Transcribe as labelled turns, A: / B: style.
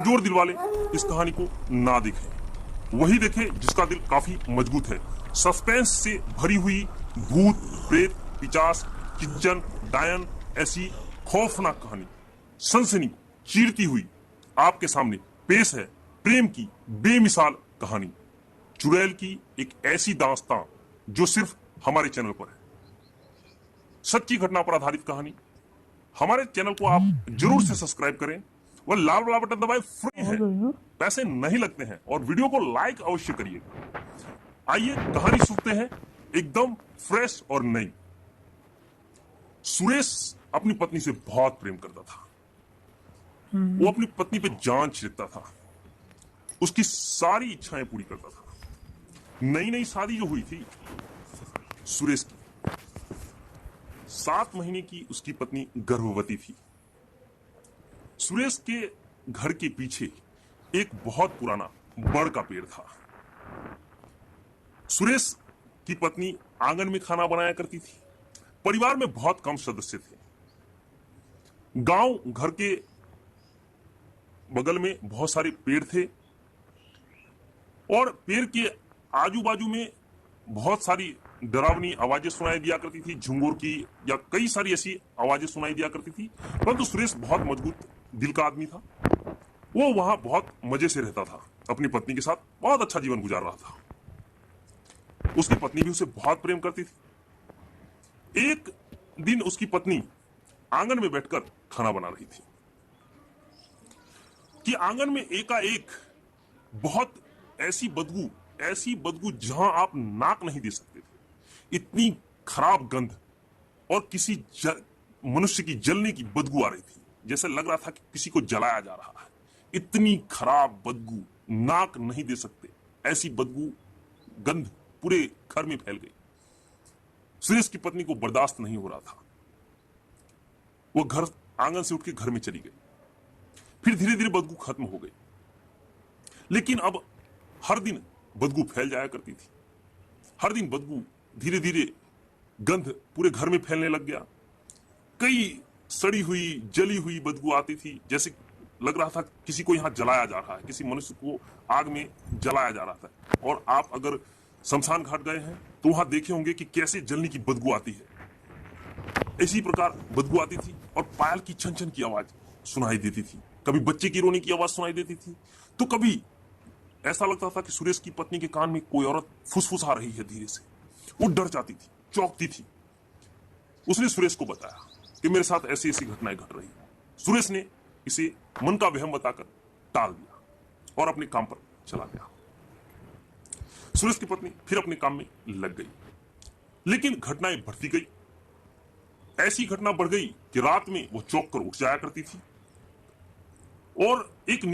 A: जोर दिल वाले इस कहानी को ना देखें, वही देखें जिसका दिल काफी मजबूत है। सस्पेंस से भरी हुई भूत, प्रेत, पिशाच, किच्चन, डायन ऐसी खौफनाक कहानी सनसनी चीरती हुई आपके सामने पेश है। प्रेम की बेमिसाल कहानी, चुड़ैल की एक ऐसी दास्तां जो सिर्फ हमारे चैनल पर है। सच्ची घटना पर आधारित कहानी। हमारे चैनल को आप जरूर से सब्सक्राइब करें, वह लाल वाला बटन दबाएं, फ्री है, पैसे नहीं लगते हैं, और वीडियो को लाइक अवश्य करिए। आइए कहानी सुनते हैं, एकदम फ्रेश और नई। सुरेश अपनी पत्नी से बहुत प्रेम करता था। वो अपनी पत्नी पे जान छिड़कता था, उसकी सारी इच्छाएं पूरी करता था। नई नई शादी जो हुई थी सुरेश की, 7 महीने की उसकी पत्नी गर्भवती थी। सुरेश के घर के पीछे एक बहुत पुराना बड़ का पेड़ था। सुरेश की पत्नी आंगन में खाना बनाया करती थी। परिवार में बहुत कम सदस्य थे। गांव घर के बगल में बहुत सारे पेड़ थे और पेड़ के आजू बाजू में बहुत सारी डरावनी आवाजें सुनाई दिया करती थी, झुंगुर की या कई सारी ऐसी आवाजें सुनाई दिया करती थी। परंतु सुरेश बहुत मजबूत दिल का आदमी था। वो वहां बहुत मजे से रहता था, अपनी पत्नी के साथ बहुत अच्छा जीवन गुजार रहा था। उसकी पत्नी भी उसे बहुत प्रेम करती थी। एक दिन उसकी पत्नी आंगन में बैठकर खाना बना रही थी कि आंगन में एकाएक बहुत ऐसी बदबू जहां आप नाक नहीं दे सकते थे, इतनी खराब गंध और किसी मनुष्य की जलने की बदबू आ रही थी, जैसे लग रहा था कि किसी को जलाया जा रहा है। इतनी खराब बदबू, नाक नहीं दे सकते, ऐसी बदबू गंध पूरे घर में फैल गई। सुरेश की पत्नी को बर्दाश्त नहीं हो रहा था। वो घर आंगन से उठ के घर में चली गई। फिर धीरे धीरे बदबू खत्म हो गई, लेकिन अब हर दिन बदबू फैल जाया करती थी। हर दिन बदबू धीरे धीरे गंध पूरे घर में फैलने लग गया। कई सड़ी हुई जली हुई बदबू आती थी, जैसे लग रहा था किसी को यहाँ जलाया जा रहा है, किसी मनुष्य को आग में जलाया जा रहा था। और आप अगर शमशान घाट गए हैं तो वहां देखे होंगे कि कैसे जलने की बदबू आती है। इसी प्रकार बदबू आती थी और पायल की छन छन की आवाज सुनाई देती थी। कभी बच्चे की रोने की आवाज सुनाई देती थी, तो कभी ऐसा लगता था कि सुरेश की पत्नी के कान में कोई औरत फुसफुसा रही है धीरे से। वो डर जाती थी, चौंकती थी। उसने सुरेश को बताया कि मेरे साथ ऐसी ऐसी घटनाएं घट रही हैं। सुरेश ने इसे मन का वहम बताकर टाल दिया और अपने काम पर चला गया। सुरेश की पत्नी फिर अपने काम में लग गई, लेकिन घटनाएं बढ़ती गई। ऐसी घटना बढ़ गई कि रात में वो चौंक कर उठ जाया करती थी और एक